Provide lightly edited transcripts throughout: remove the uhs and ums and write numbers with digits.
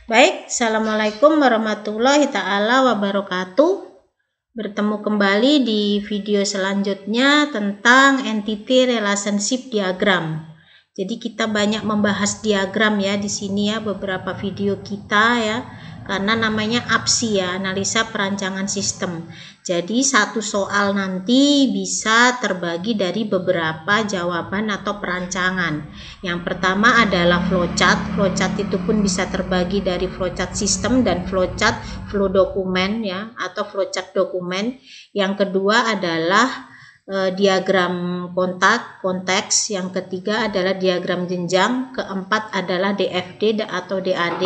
Baik, Assalamualaikum warahmatullahi ta'ala wabarakatuh. Bertemu kembali di video selanjutnya tentang entity relationship diagram. Jadi kita banyak membahas diagram ya di sini ya, beberapa video kita ya, karena namanya APSI ya, analisa perancangan sistem. Jadi satu soal nanti bisa terbagi dari beberapa jawaban atau perancangan. Yang pertama adalah flowchart. Flowchart itu pun bisa terbagi dari flowchart sistem dan flowchart flow dokumen ya, atau flowchart dokumen. Yang kedua adalah diagram konteks, yang ketiga adalah diagram jenjang, keempat adalah DFD atau DAD,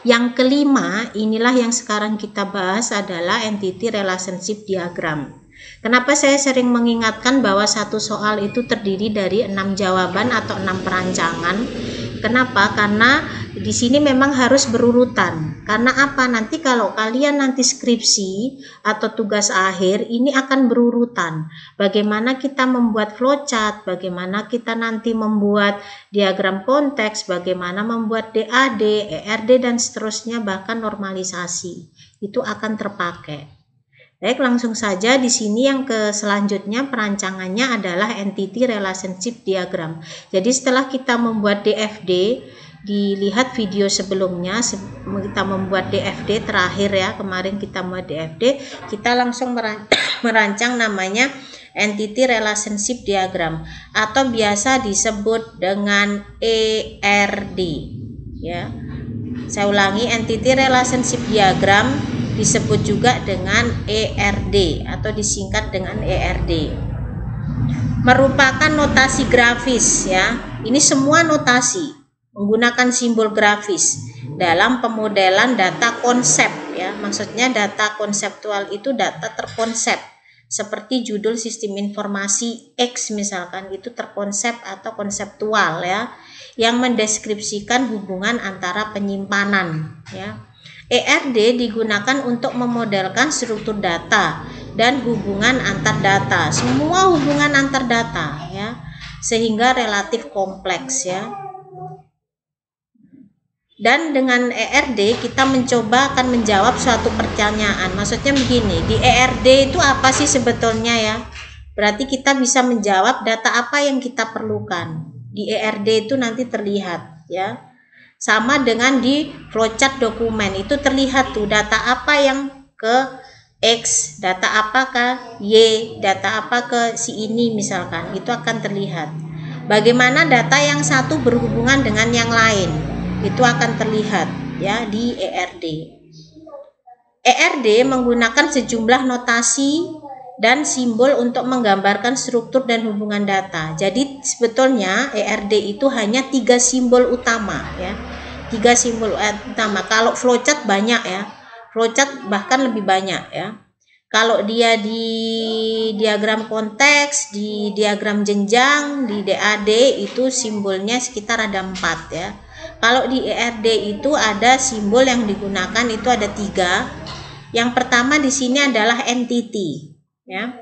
yang kelima inilah yang sekarang kita bahas adalah entity relationship diagram. Kenapa saya sering mengingatkan bahwa satu soal itu terdiri dari 6 jawaban atau 6 perancangan? Kenapa? Karena di sini memang harus berurutan. Karena apa? Nanti kalau kalian nanti skripsi atau tugas akhir ini akan berurutan. Bagaimana kita membuat flowchart, bagaimana kita nanti membuat diagram konteks, bagaimana membuat DAD, ERD dan seterusnya, bahkan normalisasi. Itu akan terpakai. Baik, langsung saja di sini yang selanjutnya perancangannya adalah entity relationship diagram. Jadi setelah kita membuat DFD, dilihat video sebelumnya kita membuat DFD terakhir ya, kemarin kita membuat DFD, kita langsung merancang namanya entity relationship diagram atau biasa disebut dengan ERD ya. Saya ulangi, entity relationship diagram disebut juga dengan ERD atau disingkat dengan ERD. Merupakan notasi grafis ya. Ini semua notasi menggunakan simbol grafis dalam pemodelan data konsep ya. Maksudnya data konseptual itu data terkonsep. Seperti judul sistem informasi X misalkan, itu terkonsep atau konseptual ya, yang mendeskripsikan hubungan antara penyimpanan ya. ERD digunakan untuk memodelkan struktur data dan hubungan antar data, semua hubungan antar data ya, sehingga relatif kompleks ya. Dan dengan ERD kita mencoba akan menjawab suatu pertanyaan. Maksudnya begini, di ERD itu apa sih sebetulnya ya? Berarti kita bisa menjawab data apa yang kita perlukan. Di ERD itu nanti terlihat ya. Sama dengan di flowchart dokumen itu terlihat tuh data apa yang ke X, data apa ke Y, data apa ke si ini misalkan, itu akan terlihat. Bagaimana data yang satu berhubungan dengan yang lain, itu akan terlihat ya di ERD. ERD menggunakan sejumlah notasi dan simbol untuk menggambarkan struktur dan hubungan data. Jadi sebetulnya ERD itu hanya 3 simbol utama ya. 3 simbol utama. Kalau flowchart banyak ya. Flowchart bahkan lebih banyak ya. Kalau dia di diagram konteks, di diagram jenjang, di DAD itu simbolnya sekitar ada 4 ya. Kalau di ERD itu ada simbol yang digunakan itu ada 3. Yang pertama di sini adalah entity ya.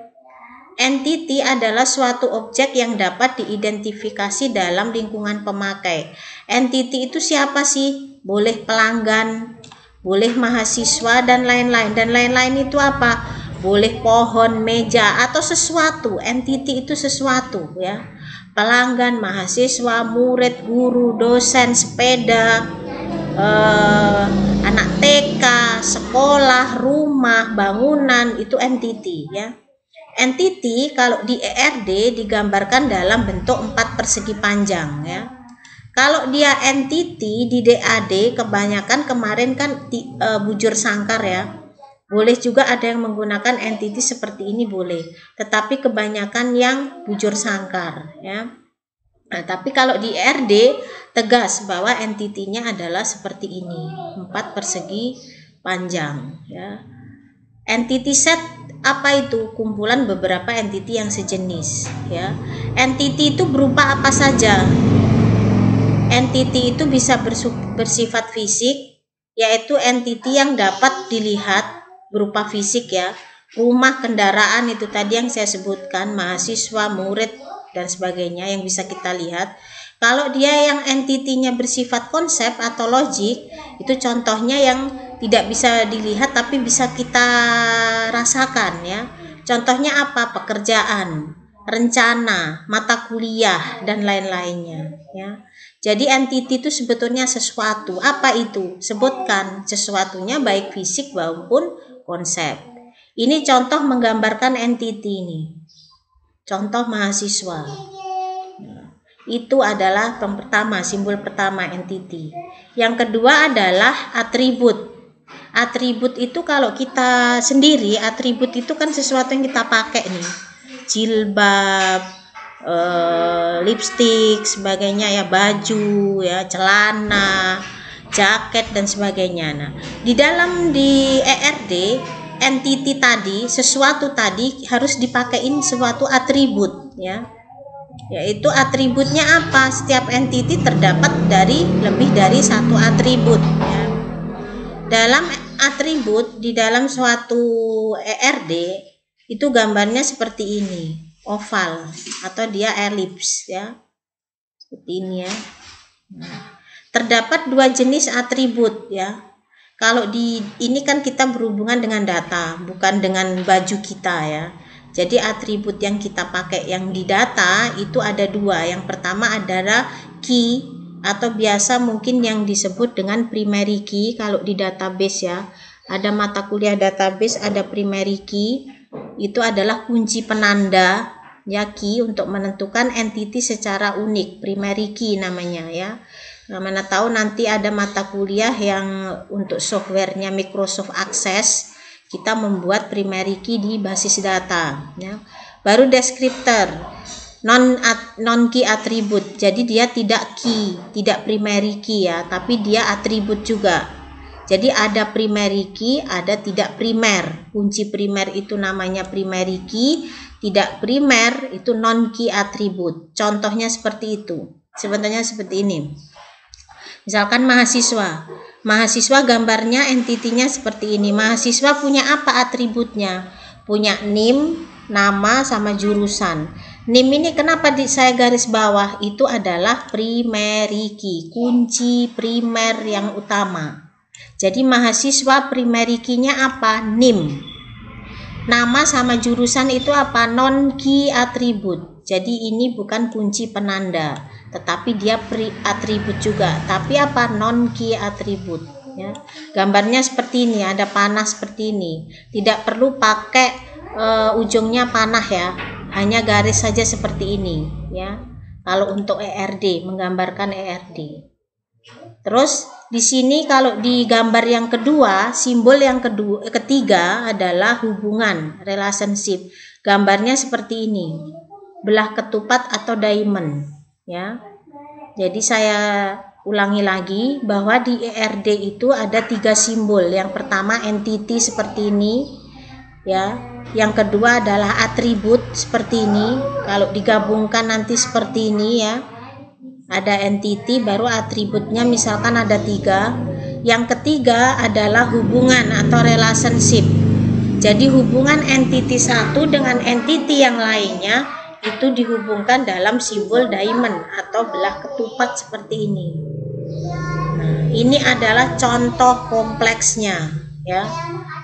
Entity adalah suatu objek yang dapat diidentifikasi dalam lingkungan pemakai. Entity itu siapa sih? Boleh pelanggan, boleh mahasiswa dan lain-lain. Dan lain-lain itu apa? Boleh pohon, meja atau sesuatu. Entity itu sesuatu ya. Pelanggan, mahasiswa, murid, guru, dosen, sepeda, anak TK, sekolah, rumah, bangunan, itu entity ya. Entity kalau di ERD digambarkan dalam bentuk 4 persegi panjang ya. Kalau dia entity di DAD kebanyakan kemarin kan bujur sangkar ya. Boleh juga ada yang menggunakan entity seperti ini boleh, tetapi kebanyakan yang bujur sangkar ya. Nah, tapi kalau di ERD tegas bahwa entitinya adalah seperti ini, 4 persegi panjang ya. Entity set apa itu? Kumpulan beberapa entity yang sejenis ya. Entity itu berupa apa saja? Entity itu bisa bersifat fisik, yaitu entity yang dapat dilihat berupa fisik ya. Rumah, kendaraan itu tadi yang saya sebutkan, mahasiswa, murid dan sebagainya yang bisa kita lihat. Kalau dia yang entity-nya bersifat konsep atau logik, itu contohnya yang tidak bisa dilihat tapi bisa kita rasakan ya. Contohnya apa? Pekerjaan, rencana, mata kuliah, dan lain-lainnya ya. Jadi entity itu sebetulnya sesuatu. Apa itu? Sebutkan sesuatunya baik fisik maupun konsep. Ini contoh menggambarkan entity ini. Contoh mahasiswa. Itu adalah yang pertama, simbol pertama entity. Yang kedua adalah atribut. Atribut itu kalau kita sendiri, atribut itu kan sesuatu yang kita pakai nih. Jilbab, lipstik, sebagainya ya, baju ya, celana, jaket dan sebagainya. Nah, di ERD entity tadi, sesuatu tadi harus dipakein suatu atribut ya. Yaitu atributnya apa? Setiap entity terdapat dari lebih dari satu atribut ya. Dalam atribut di dalam suatu ERD itu gambarnya seperti ini, oval atau dia elips ya. Seperti ini ya. Nah, terdapat dua jenis atribut ya. Kalau ini kan kita berhubungan dengan data, bukan dengan baju kita ya. Jadi atribut yang kita pakai yang di data itu ada dua. Yang pertama adalah key atau biasa mungkin yang disebut dengan primary key kalau di database ya. Ada mata kuliah database, ada primary key. Itu adalah kunci penanda ya, key untuk menentukan entity secara unik, primary key namanya ya. Nah, mana tahu nanti ada mata kuliah yang untuk softwarenya Microsoft Access kita membuat primary key di basis data ya. Baru descriptor, non key atribut. Jadi dia tidak key, tidak primary key ya, tapi dia atribut juga. Jadi ada primary key, ada tidak primer. Kunci primer itu namanya primary key, tidak primer itu non key atribut. Contohnya seperti itu. Sebenarnya seperti ini. Misalkan mahasiswa. Mahasiswa gambarnya entitinya seperti ini. Mahasiswa punya apa atributnya? Punya NIM, nama, sama jurusan. NIM ini kenapa saya garis bawah? Itu adalah primary key, kunci primer yang utama. Jadi mahasiswa primary key-nya apa? NIM. Nama sama jurusan itu apa? Non key atribut. Jadi ini bukan kunci penanda, tetapi dia atribut juga. Tapi apa? Non key atribut ya. Gambarnya seperti ini, ada panah seperti ini. Tidak perlu pakai ujungnya panah ya. Hanya garis saja seperti ini ya. Kalau untuk ERD, menggambarkan ERD. Terus di sini kalau di gambar yang kedua, simbol yang ketiga adalah hubungan, relationship. Gambarnya seperti ini. Belah ketupat atau diamond ya. Jadi saya ulangi lagi bahwa di ERD itu ada 3 simbol. Yang pertama entity seperti ini ya. Yang kedua adalah atribut seperti ini. Kalau digabungkan nanti seperti ini ya. Ada entity baru atributnya misalkan ada 3. Yang ketiga adalah hubungan atau relationship. Jadi hubungan entity satu dengan entity yang lainnya itu dihubungkan dalam simbol diamond atau belah ketupat seperti ini. Nah, ini adalah contoh kompleksnya ya.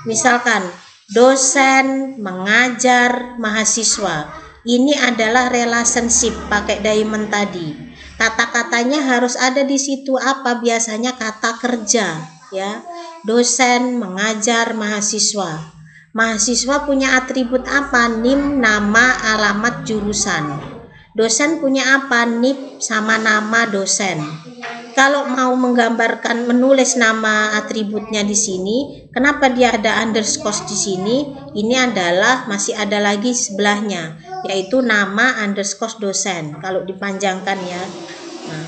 Misalkan dosen mengajar mahasiswa. Ini adalah relationship pakai diamond tadi. Kata-katanya harus ada di situ apa? Biasanya kata kerja ya. Dosen mengajar mahasiswa. Mahasiswa punya atribut apa? NIM, nama, alamat, jurusan. Dosen punya apa? NIM sama nama dosen. Kalau mau menggambarkan, menulis nama atributnya di sini, kenapa dia ada underscore di sini? Ini adalah masih ada lagi sebelahnya, yaitu nama underscore dosen. Kalau dipanjangkan ya. Nah,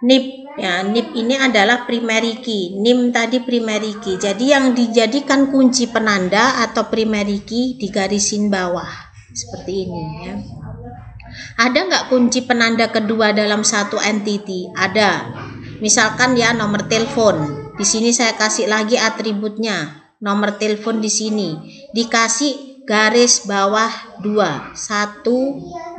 NIP ya, NIP ini adalah primary key, NIM tadi primary key. Jadi yang dijadikan kunci penanda atau primary key digarisin bawah seperti ini ya. Ada nggak kunci penanda kedua dalam satu entity? Ada. Misalkan ya nomor telepon. Di sini saya kasih lagi atributnya. Nomor telepon di sini. Dikasih garis bawah 2, 1,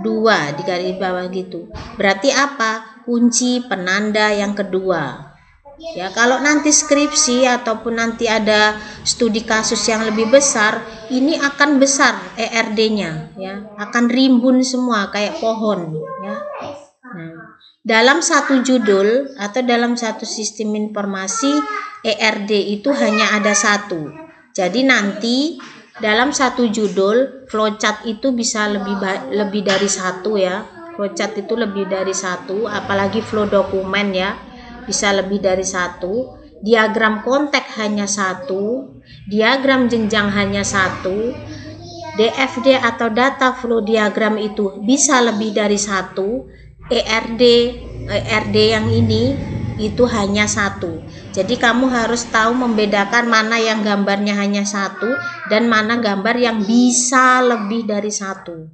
2 di garis bawah gitu. Berarti apa? Kunci penanda yang kedua. Ya, kalau nanti skripsi ataupun nanti ada studi kasus yang lebih besar, ini akan besar ERD-nya, ya, akan rimbun semua kayak pohon, ya. Nah, dalam satu judul atau dalam satu sistem informasi, ERD itu hanya ada satu. Jadi nanti dalam satu judul flowchart itu bisa lebih dari satu, ya. Flowchart itu lebih dari satu, apalagi flow dokumen, ya. Bisa lebih dari satu, diagram konteks hanya satu, diagram jenjang hanya satu, DFD atau data flow diagram itu bisa lebih dari satu, ERD yang ini itu hanya satu. Jadi kamu harus tahu membedakan mana yang gambarnya hanya satu dan mana gambar yang bisa lebih dari satu.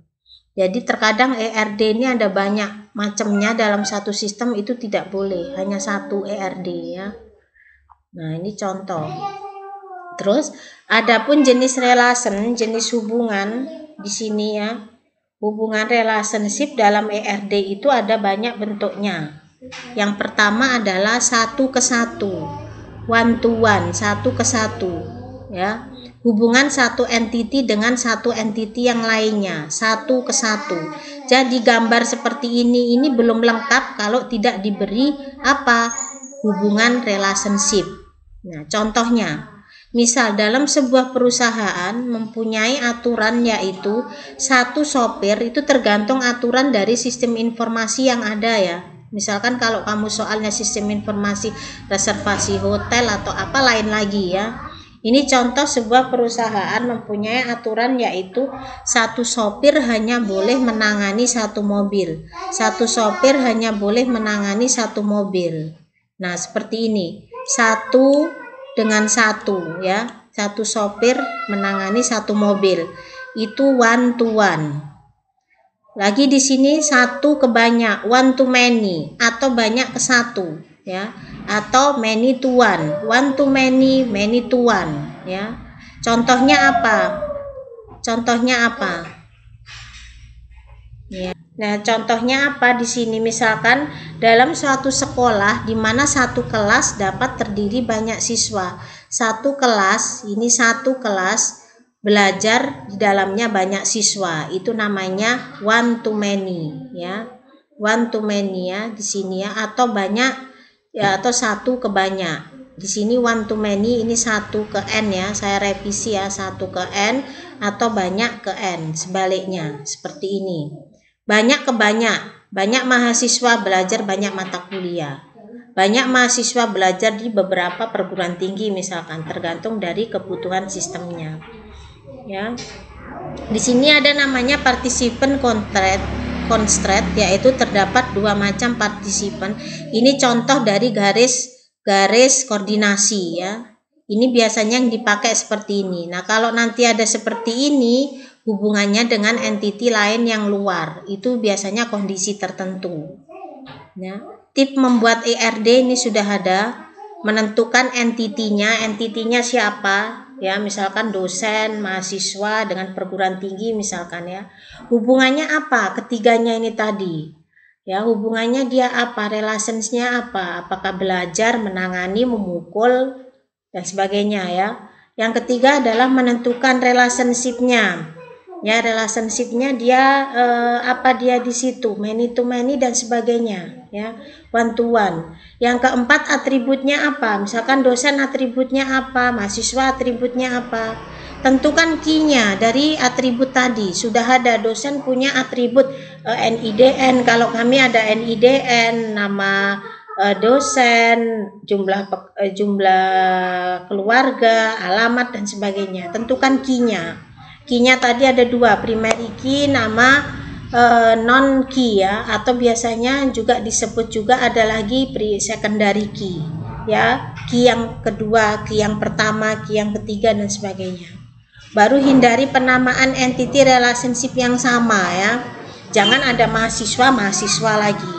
Jadi terkadang ERD ini ada banyak macamnya dalam satu sistem, itu tidak boleh, hanya satu ERD, ya. Nah, ini contoh. Terus adapun jenis relation, jenis hubungan di sini, ya. Hubungan relationship dalam ERD itu ada banyak bentuknya. Yang pertama adalah 1 ke 1, 1 to 1, 1 ke 1, ya. Hubungan satu entity dengan satu entity yang lainnya, 1 ke 1. Jadi gambar seperti ini belum lengkap kalau tidak diberi apa? Hubungan relationship. Nah, contohnya, misal dalam sebuah perusahaan mempunyai aturan, yaitu satu sopir, itu tergantung aturan dari sistem informasi yang ada, ya. Misalkan kalau kamu soalnya sistem informasi reservasi hotel atau apa lain lagi, ya. Ini contoh sebuah perusahaan mempunyai aturan, yaitu satu sopir hanya boleh menangani satu mobil. Satu sopir hanya boleh menangani satu mobil. Nah, seperti ini. 1 dengan 1, ya. Satu sopir menangani satu mobil. Itu 1 to 1. Lagi di sini 1 ke banyak, 1 to many, atau banyak ke 1, ya. Atau many to 1, 1 to many, many to 1, ya. Contohnya apa? Contohnya apa? Ya. Nah, contohnya apa di sini? Misalkan dalam suatu sekolah di mana satu kelas dapat terdiri banyak siswa. Satu kelas, ini satu kelas belajar di dalamnya banyak siswa. Itu namanya 1 to many, ya. 1 to many, ya, di sini, ya, atau banyak, ya, atau 1 ke banyak. Di sini 1 to many, ini 1 ke n, ya. Saya revisi, ya, 1 ke n atau banyak ke n, sebaliknya seperti ini. Banyak ke banyak, banyak mahasiswa belajar banyak mata kuliah. Banyak mahasiswa belajar di beberapa perguruan tinggi, misalkan, tergantung dari kebutuhan sistemnya, ya. Di sini ada namanya participant constraint, yaitu terdapat 2 macam partisipan. Ini contoh dari garis koordinasi, ya. Ini biasanya yang dipakai seperti ini. Nah, kalau nanti ada seperti ini, hubungannya dengan entity lain yang luar, itu biasanya kondisi tertentu, ya. Tip membuat ERD ini sudah ada, menentukan entitinya siapa, ya, misalkan dosen, mahasiswa dengan perguruan tinggi, misalkan, ya. Hubungannya apa? Ketiganya ini tadi, ya, hubungannya dia apa? Relationsnya apa? Apakah belajar, menangani, memukul, dan sebagainya, ya. Yang ketiga adalah menentukan relationship-nya. Ya, relationship-nya dia apa dia di situ, many to many dan sebagainya, ya. 1 to 1. Yang keempat, atributnya apa? Misalkan dosen atributnya apa, mahasiswa atributnya apa. Tentukan key-nya dari atribut tadi. Sudah ada dosen punya atribut NIDN, kalau kami ada NIDN, nama dosen, jumlah keluarga, alamat dan sebagainya. Tentukan key-nya. Key-nya tadi ada 2, primary key, nama non key, ya, atau biasanya juga disebut juga ada lagi secondary key, ya. Key yang kedua, key yang pertama, key yang ketiga dan sebagainya. Baru hindari penamaan entity relationship yang sama, ya. Jangan ada mahasiswa lagi.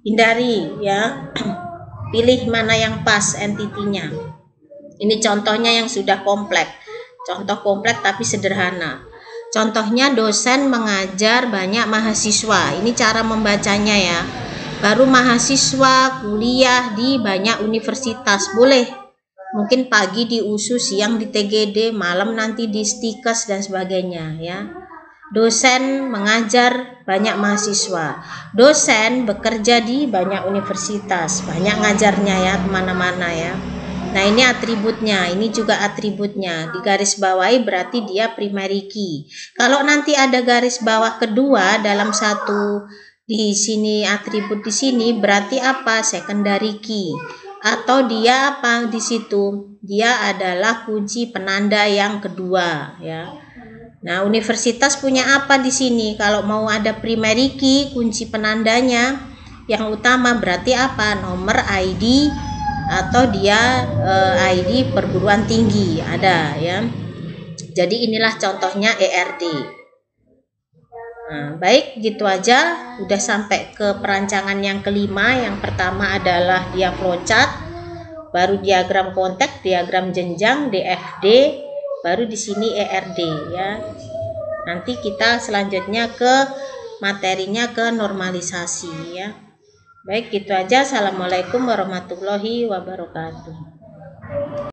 Hindari, ya. Pilih mana yang pas entitinya. Ini contohnya yang sudah kompleks. Contoh kompleks tapi sederhana. Contohnya dosen mengajar banyak mahasiswa. Ini cara membacanya ya. Baru mahasiswa kuliah di banyak universitas. Boleh. Mungkin pagi di USU, siang di TGD, malam nanti di Stikes dan sebagainya ya. Dosen mengajar banyak mahasiswa. Dosen bekerja di banyak universitas. Banyak ngajarnya ya kemana-mana ya. Nah ini atributnya, ini juga atributnya. Di garis bawahi berarti dia primary key. Kalau nanti ada garis bawah kedua dalam satu di sini atribut di sini berarti apa? Secondary key. Atau dia apa di situ? Dia adalah kunci penanda yang kedua ya. Nah, universitas punya apa di sini? Kalau mau ada primary key, kunci penandanya yang utama berarti apa? Nomor ID atau dia ID perguruan tinggi ada ya. Jadi inilah contohnya ERD. Nah, baik gitu aja, udah sampai ke perancangan yang kelima. Yang pertama adalah dia flowchart, baru diagram konteks, diagram jenjang, DFD, baru di sini ERD ya. Nanti kita selanjutnya ke materinya ke normalisasi ya. Baik gitu aja. Assalamualaikum warahmatullahi wabarakatuh.